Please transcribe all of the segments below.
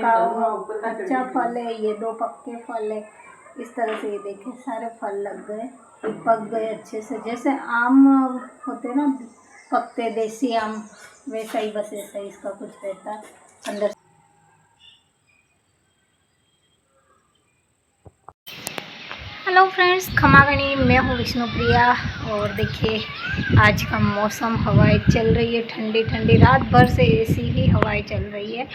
का कच्चा फल है, ये 2 पक्के फल है। इस तरह से ये देखें सारे फल लग गए, पक गए अच्छे से। जैसे आम होते ना पकते देसी आम, वैसा ही, बस ऐसा ही इसका कुछ रहता है अंदर। हेलो फ्रेंड्स, खमा गणी, मैं हूँ विष्णुप्रिया। और देखिए आज का मौसम, हवाएं चल रही है ठंडी ठंडी, रात भर से ऐसी ही हवाएं चल रही है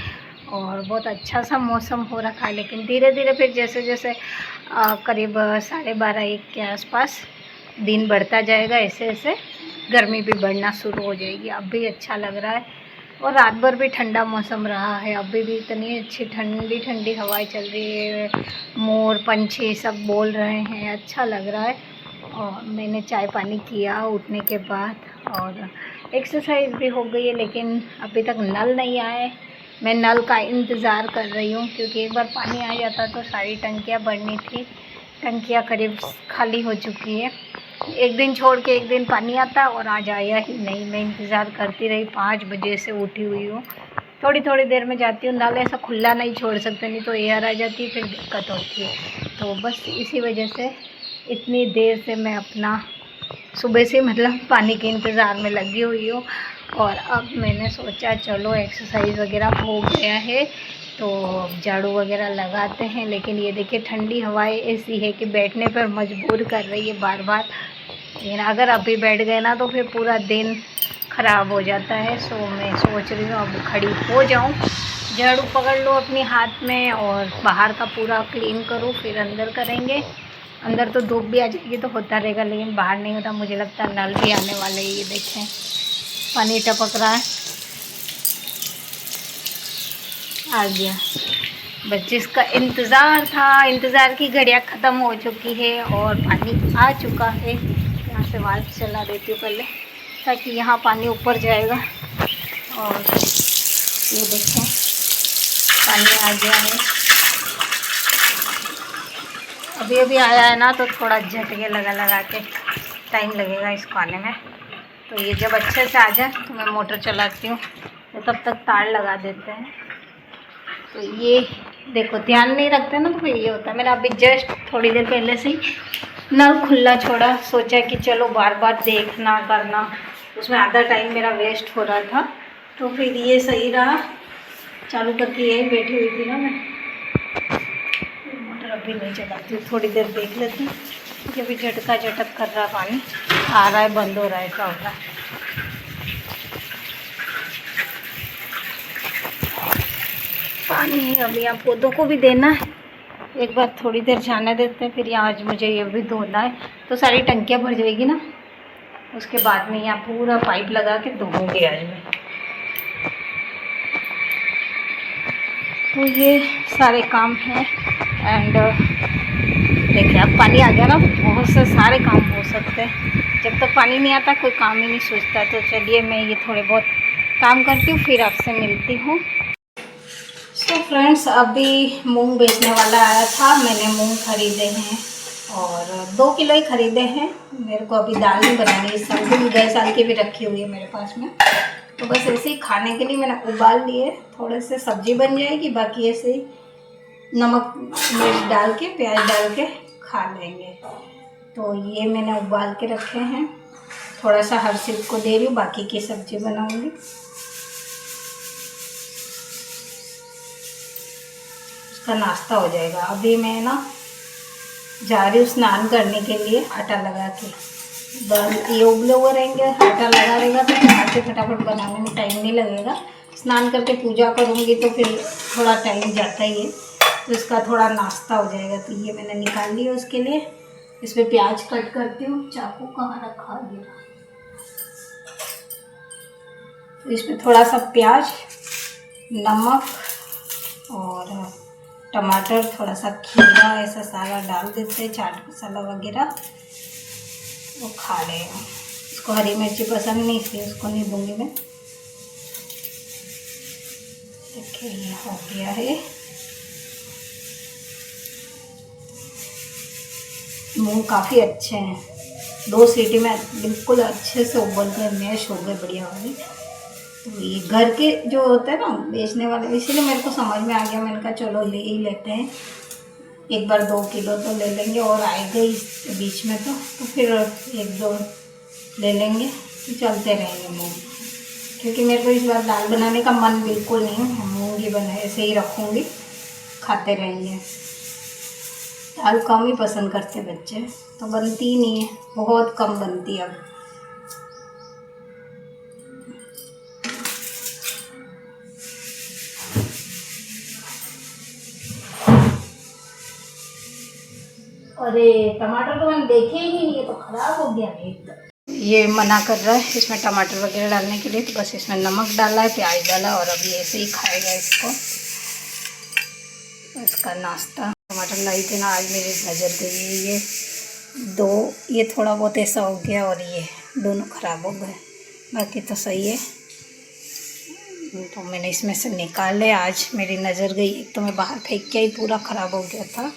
और बहुत अच्छा सा मौसम हो रखा है। लेकिन धीरे धीरे फिर जैसे जैसे करीब 12:30-1 के आसपास दिन बढ़ता जाएगा, ऐसे ऐसे गर्मी भी बढ़ना शुरू हो जाएगी। अब भी अच्छा लग रहा है और रात भर भी ठंडा मौसम रहा है। अभी भी इतनी अच्छी ठंडी ठंडी हवाएं चल रही है, मोर पंछी सब बोल रहे हैं, अच्छा लग रहा है। और मैंने चाय पानी किया उठने के बाद और एक्सरसाइज भी हो गई है, लेकिन अभी तक नल नहीं आए। मैं नल का इंतज़ार कर रही हूँ क्योंकि एक बार पानी आ जाता तो सारी टंकियाँ भरनी थी। टंकियाँ करीब खाली हो चुकी है। एक दिन छोड़ के एक दिन पानी आता और आज आया ही नहीं। मैं इंतज़ार करती रही, 5 बजे से उठी हुई हूँ। थोड़ी थोड़ी देर में जाती हूँ, नल ऐसा खुला नहीं छोड़ सकते, नहीं तो एयर आ जाती है, फिर दिक्कत होती है। तो बस इसी वजह से इतनी देर से मैं अपना सुबह से मतलब पानी के इंतज़ार में लगी हुई हूँ। और अब मैंने सोचा चलो एक्सरसाइज वगैरह हो गया है तो झाड़ू वगैरह लगाते हैं। लेकिन ये देखिए ठंडी हवाएं ऐसी है कि बैठने पर मजबूर कर रही है बार बार। लेकिन अगर अभी बैठ गए ना तो फिर पूरा दिन ख़राब हो जाता है। सो मैं सोच रही हूँ अब खड़ी हो जाऊँ, झाड़ू पकड़ लो अपने हाथ में और बाहर का पूरा क्लीन करूँ, फिर अंदर करेंगे। अंदर तो धूप भी आ जाएगी तो होता रहेगा, लेकिन बाहर नहीं होता। मुझे लगता है नल भी आने वाले हैं। ये देखें पानी टपक रहा है, आ गया। बस जिसका इंतज़ार था, इंतज़ार की घड़ियाँ ख़त्म हो चुकी है और पानी आ चुका है। यहाँ से वाल्व चला देती हूँ पहले ताकि यहाँ पानी ऊपर जाएगा। और ये देखें पानी आ गया है। अभी अभी आया है ना तो थोड़ा झटके लगा के टाइम लगेगा इसको आने में। तो ये जब अच्छे से आ जाए तो मैं मोटर चलाती हूँ, तो तब तक तार लगा देते हैं। तो ये देखो ध्यान नहीं रखते ना तो फिर ये होता है। मैंने अभी जस्ट थोड़ी देर पहले से ही नल खुला छोड़ा, सोचा कि चलो बार बार देखना करना, उसमें आधा टाइम मेरा वेस्ट हो रहा था। तो फिर ये सही रहा, चालू करके यही बैठी हुई थी ना मैं। मोटर अभी नहीं चलाती हूँ, थोड़ी देर देख लेती हूँ कि अभी झटका झटक कर रहा, पानी आ रहा है, बंद हो रहा है, क्या हो रहा है। पानी अभी आप पौधों को भी देना है, एक बार थोड़ी देर जाने देते हैं। फिर यहाँ आज मुझे ये भी धोना है तो सारी टंकियाँ भर जाएगी ना, उसके बाद में यहाँ पूरा पाइप लगा के धोऊंगी आज मैं। तो ये सारे काम हैं। एंड देखिए अब पानी आ गया ना तो बहुत से सारे काम हो सकते हैं। जब तक पानी नहीं आता कोई काम ही नहीं सोचता। तो चलिए मैं ये थोड़े बहुत काम करती हूँ, फिर आपसे मिलती हूँ। तो फ्रेंड्स अभी मूंग बेचने वाला आया था, मैंने मूंग खरीदे हैं और 2 किलो ही खरीदे हैं। मेरे को अभी दाल नहीं बनानी है, सब्जी गए साल की भी रखी हुई है मेरे पास में। तो बस ऐसे ही खाने के लिए मैंने उबाल लिए, थोड़े से सब्जी बन जाएगी, बाकी ऐसे ही नमक मिर्च डाल के प्याज डाल के खा लेंगे। तो ये मैंने उबाल के रखे हैं, थोड़ा सा हर सिर्फ को दे रही हूँ, बाकी की सब्जी बनाऊँगी। का नाश्ता हो जाएगा। अभी मैं ना जा रही हूँ स्नान करने के लिए, आटा लगा के। ये उबले हुए रहेंगे, आटा लगा रहेगा तो आटे फटाफट बनाने में टाइम नहीं लगेगा। स्नान करके पूजा करूँगी तो फिर थोड़ा टाइम जाता ही है, तो इसका थोड़ा नाश्ता हो जाएगा। तो ये मैंने निकाल लिया उसके लिए। इसमें प्याज कट करती हूँ, चाकू कहाँ रखा गया। तो इसमें थोड़ा सा प्याज, नमक और टमाटर, थोड़ा सा खीरा, ऐसा सारा डाल देते हैं, चाट मसाला वगैरह, वो खा लेगा। इसको हरी मिर्ची पसंद नहीं, इसलिए उसको नहीं दूंगी मैं। देखिए ये हो गया है। मूंग काफ़ी अच्छे हैं, 2 सीटी में बिल्कुल अच्छे से उबल गए, मैश हो गए बढ़िया वाली। तो ये घर के जो होते हैं ना बेचने वाले, इसीलिए मेरे को समझ में आ गया, मैंने कहा चलो ले ही लेते हैं, एक बार 2 किलो तो ले लेंगे और आएंगे इस बीच में तो फिर 1-2 ले लेंगे तो चलते रहेंगे मूँग। क्योंकि मेरे को इस बार दाल बनाने का मन बिल्कुल नहीं है, मूँग ही बना ऐसे ही रखूँगी, खाते रहेंगे। दाल कम ही पसंद करते बच्चे, तो बनती ही नहीं है, बहुत कम बनती है अब। अरे टमाटर तो मैंने देखे ही नहीं, ये तो खराब हो गया एकदम। ये मना कर रहा है इसमें टमाटर वगैरह डालने के लिए, तो बस इसमें नमक डाला है, प्याज डाला और अभी ऐसे ही खाएगा इसको, इसका नाश्ता। टमाटर लाई थी ना आज, मेरी नज़र गई ये 2, ये थोड़ा बहुत ऐसा हो गया और ये दोनों ख़राब हो गए, बाकी तो सही है। तो मैंने इसमें से निकाले, आज मेरी नज़र गई, एक तो मैं बाहर फेंक के ही पूरा ख़राब हो गया था।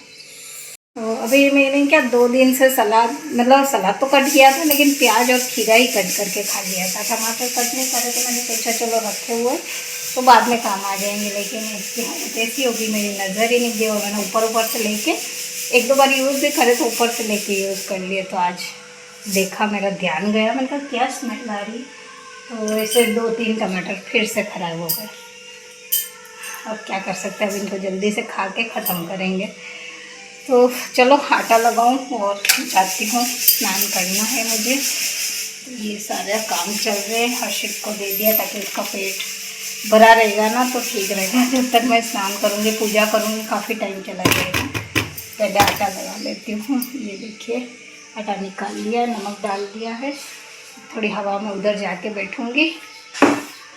तो अभी मैंने क्या 2 दिन से सलाद, मतलब सलाद तो कट किया था लेकिन प्याज और खीरा ही कट करके खा लिया था, टमाटर कट नहीं करे, तो मैंने सोचा चलो रखे हुए तो बाद में काम आ जाएंगे। लेकिन इसकी हालत ऐसी होगी, मेरी नज़र ही नहीं गई और मैंने ऊपर से लेके 1-2 बार यूज़ भी करे तो ऊपर से लेके यूज़ कर लिए, तो आज देखा मेरा ध्यान गया, मैंने कहा क्या स्मेल आ रही, तो ऐसे 2-3 टमाटर फिर से ख़राब हो गए। अब क्या कर सकते हैं, अब इनको जल्दी से खा के ख़त्म करेंगे। तो चलो आटा लगाऊं और जाती हूँ, स्नान करना है मुझे। तो ये सारा काम चल रहे हैं, हर्षित को दे दिया ताकि उसका पेट भरा रहेगा ना तो ठीक रहेगा। जब तक मैं स्नान करूँगी, पूजा करूँगी, काफ़ी टाइम चला जाएगा। पहले आटा लगा लेती हूँ। ये देखिए आटा निकाल लिया, नमक डाल दिया है, थोड़ी हवा में उधर जाके बैठूँगी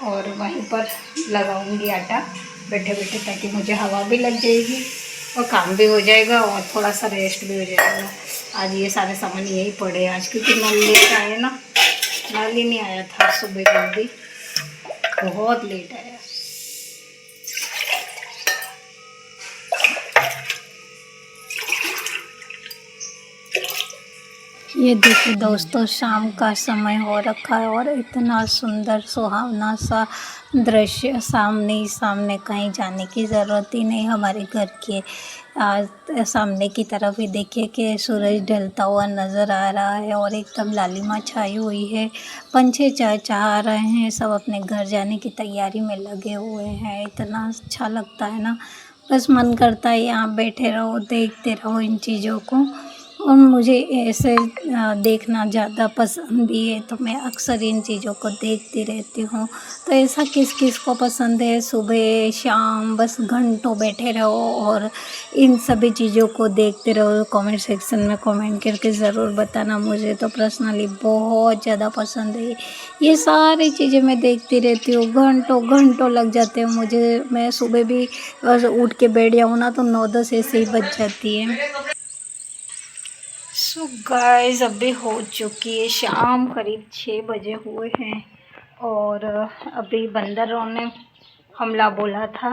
और वहीं पर लगाऊँगी आटा बैठे बैठे, ताकि मुझे हवा भी लग जाएगी और काम भी हो जाएगा और थोड़ा सा रेस्ट भी हो जाएगा। आज ये सारे सामान यही पड़े आज, क्योंकि नल लेट आए ना, नल ही नहीं आया था सुबह जल्दी, बहुत लेट आया। ये देखिए दोस्तों, शाम का समय हो रखा है और इतना सुंदर सुहावना सा दृश्य, सामने ही सामने, कहीं जाने की ज़रूरत ही नहीं। हमारे घर के सामने की तरफ ही देखिए कि सूरज ढलता हुआ नज़र आ रहा है और एकदम लालिमा छाई हुई है। पंछी चहचहा रहे हैं, सब अपने घर जाने की तैयारी में लगे हुए हैं। इतना अच्छा लगता है ना, बस मन करता है यहाँ बैठे रहो, देखते रहो इन चीज़ों को। और मुझे ऐसे देखना ज़्यादा पसंद भी है, तो मैं अक्सर इन चीज़ों को देखती रहती हूँ। तो ऐसा किस किस को पसंद है, सुबह शाम बस घंटों बैठे रहो और इन सभी चीज़ों को देखते रहो। कमेंट सेक्शन में कमेंट करके ज़रूर बताना। मुझे तो पर्सनली बहुत ज़्यादा पसंद है, ये सारी चीज़ें मैं देखती रहती हूँ, घंटों घंटों लग जाते हैं मुझे। मैं सुबह भी उठ के बैठ जाऊँ ना तो 9-10 ऐसे ही बज जाती है। सो गाइस अभी हो चुकी है शाम, करीब 6 बजे हुए हैं और अभी बंदरों ने हमला बोला था।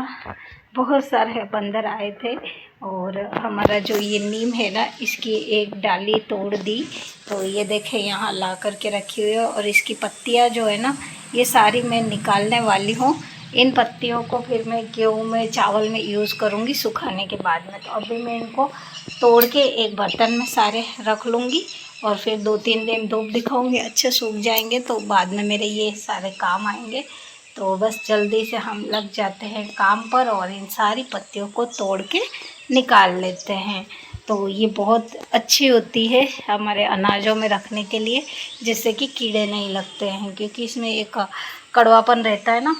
बहुत सारे बंदर आए थे और हमारा जो ये नीम है ना, इसकी एक डाली तोड़ दी। तो ये देखें यहाँ ला करके रखी हुई है और इसकी पत्तियाँ जो है ना, ये सारी मैं निकालने वाली हूँ। इन पत्तियों को फिर मैं गेहूँ में, चावल में यूज़ करूँगी सुखाने के बाद में। तो अभी मैं इनको तोड़ के एक बर्तन में सारे रख लूँगी और फिर 2-3 दिन धूप दिखाऊँगी, अच्छे सूख जाएंगे तो बाद में मेरे ये सारे काम आएंगे। तो बस जल्दी से हम लग जाते हैं काम पर और इन सारी पत्तियों को तोड़ के निकाल लेते हैं। तो ये बहुत अच्छी होती है हमारे अनाजों में रखने के लिए, जिससे कि कीड़े नहीं लगते हैं, क्योंकि इसमें एक कड़वापन रहता है ना,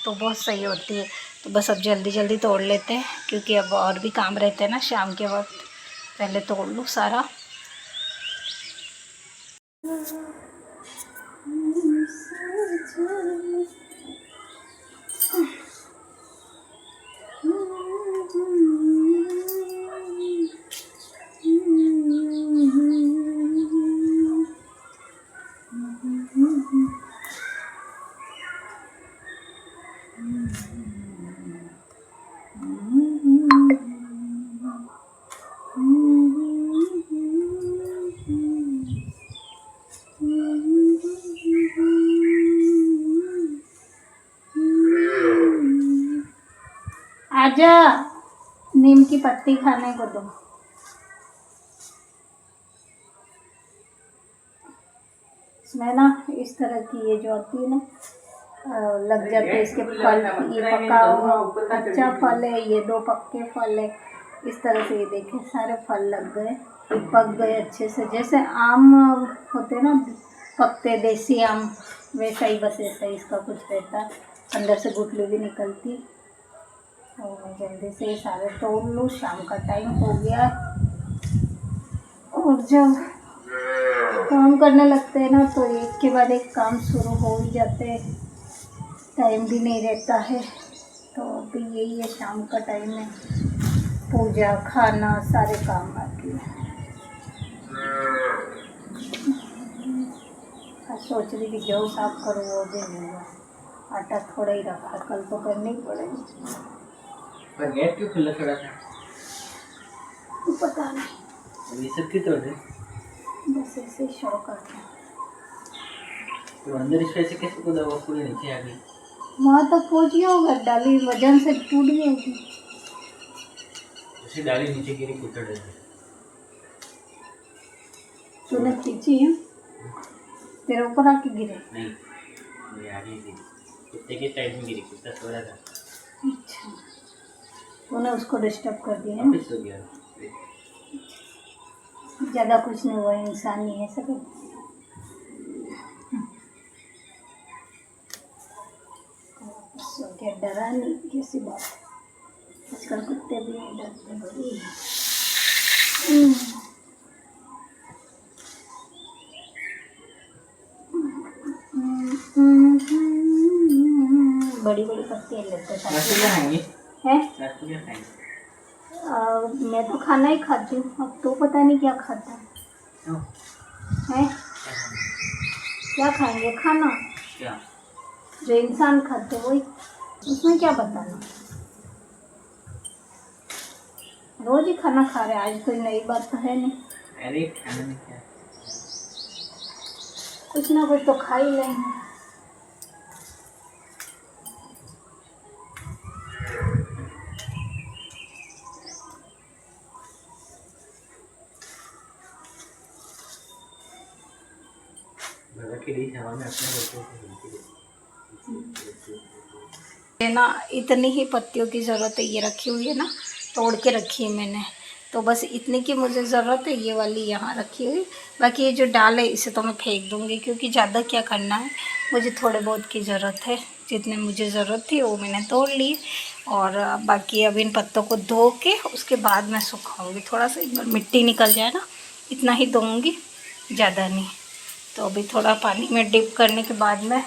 तो बहुत सही होती है। तो बस अब जल्दी जल्दी तोड़ लेते हैं, क्योंकि अब और भी काम रहते हैं ना शाम के वक्त। पहले तोड़ लूँ सारा। प्रिया नीम की पत्ती खाने को दो। इसमें ना इस तरह की ये जो होती है ना लग जाते हैं इसके फल। ये पका हुआ कच्चा फल है, ये 2 पक्के फल है। इस तरह से ये देखें सारे फल लग गए, पक गए अच्छे से। जैसे आम होते ना पकते देसी आम, वैसा ही, बस ऐसा ही इसका कुछ रहता है। अंदर से गुठली भी निकलती। और मैं जल्दी से ये सारे तोड़ लूँ, शाम का टाइम हो गया। और जब काम करने लगते हैं ना तो एक के बाद एक काम शुरू हो ही जाते हैं, टाइम भी नहीं रहता है। तो अभी यही है, शाम का टाइम है, पूजा खाना सारे काम बाकी है। सोच रही थी गेहूँ साफ करूँ, वो भी नहीं हुआ। आटा थोड़ा ही रखा, कल तो करनी ही पड़ेगी। पर गेट क्यों खुला छोड़ा था? पता नहीं, ये सब क्यों तोड़ रहे? बस ऐसे ही शौक आता है। तो अंदर इस वैसे कैसे कूदा वो पूरे नीचे आ गई? वहाँ तक पहुँची होगा, डाली वजन से टूट गई होगी। उसे डाली नीचे गिरी कुत्ता डर गया। तूने खींची है? तेरे ऊपर आके गिरे? नहीं, ये आगे गिरी, कुत्ते के साइड में गिरी, कुत्ता सो रहा था। अच्छा, तूने उसको डिस्टर्ब कर दिया है? वापस सो गया। ज़्यादा कुछ नहीं हुआ, इंसान ही है सब। सो गया, डरा नहीं किसी बात। आजकल कुत्ते भी नहीं डरते बड़ी। बड़ी बड़ी पत्तियाँ लेते हैं। मैं तो खाना ही खाती हूँ, अब तो पता नहीं क्या खाता है। क्या खाएंगे? खाना क्या? जो इंसान खाते वही, उसमें क्या बताना। रोज ही खाना खा रहे, आज कोई नई बात तो है नहीं। अरे खाना में क्या? कुछ ना कुछ तो खा ही लेंगे। ये ना इतनी ही पत्तियों की ज़रूरत है, ये रखी हुई है ना, तोड़ के रखी है मैंने, तो बस इतनी की मुझे ज़रूरत है। ये वाली यहाँ रखी हुई, बाकी ये जो डाल है इसे तो मैं फेंक दूँगी, क्योंकि ज़्यादा क्या करना है, मुझे थोड़े बहुत की ज़रूरत है। जितने मुझे ज़रूरत थी वो मैंने तोड़ ली। और बाकी अब इन पत्तों को धो के उसके बाद मैं सुखाऊँगी। थोड़ा सा एक बार मिट्टी निकल जाए ना, इतना ही दूँगी, ज़्यादा नहीं। तो अभी थोड़ा पानी में डिप करने के बाद में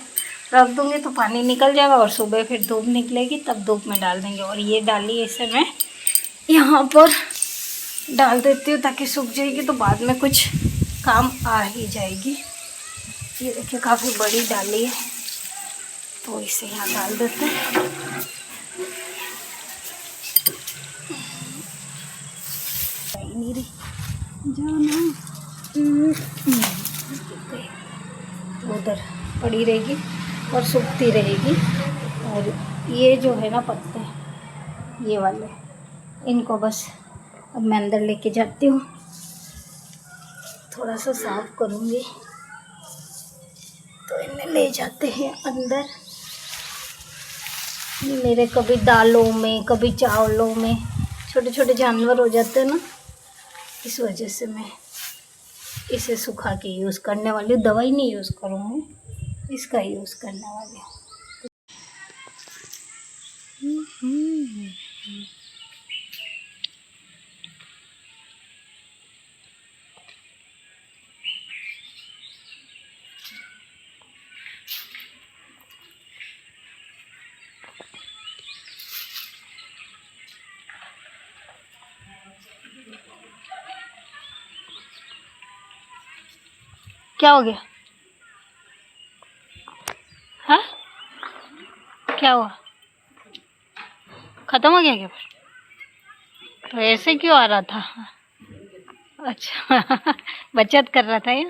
रख दूँगी तो पानी निकल जाएगा, और सुबह फिर धूप निकलेगी तब धूप में डाल देंगे। और ये डाली इसे मैं यहाँ पर डाल देती हूँ ताकि सूख जाएगी, तो बाद में कुछ काम आ ही जाएगी। ये देखिए काफ़ी बड़ी डाली है, तो इसे यहाँ डाल देते हैं। नहीं रही जाना, उधर पड़ी रहेगी और सूखती रहेगी। और ये जो है ना पत्ते, ये वाले, इनको बस अब मैं अंदर लेके जाती हूँ, थोड़ा सा साफ करूँगी तो इन्हें ले जाते हैं अंदर। ये मेरे कभी दालों में कभी चावलों में छोटे छोटे जानवर हो जाते हैं ना, इस वजह से मैं इसे सुखा के यूज़ करने वाली हूँ। दवाई नहीं यूज़ करूँगी, इसका यूज़ करने वाली हूँ। क्या हो गया? हाँ, क्या हुआ? ख़त्म हो गया क्या फिर? तो ऐसे क्यों आ रहा था? अच्छा बचत कर रहा था ये।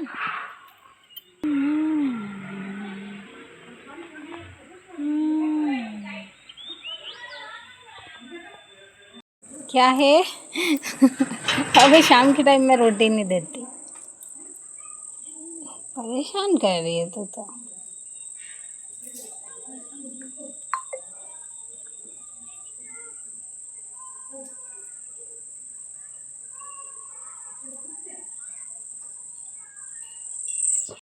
क्या है? अभी शाम के टाइम में रोटी नहीं देती, परेशान कर रही है तू तो।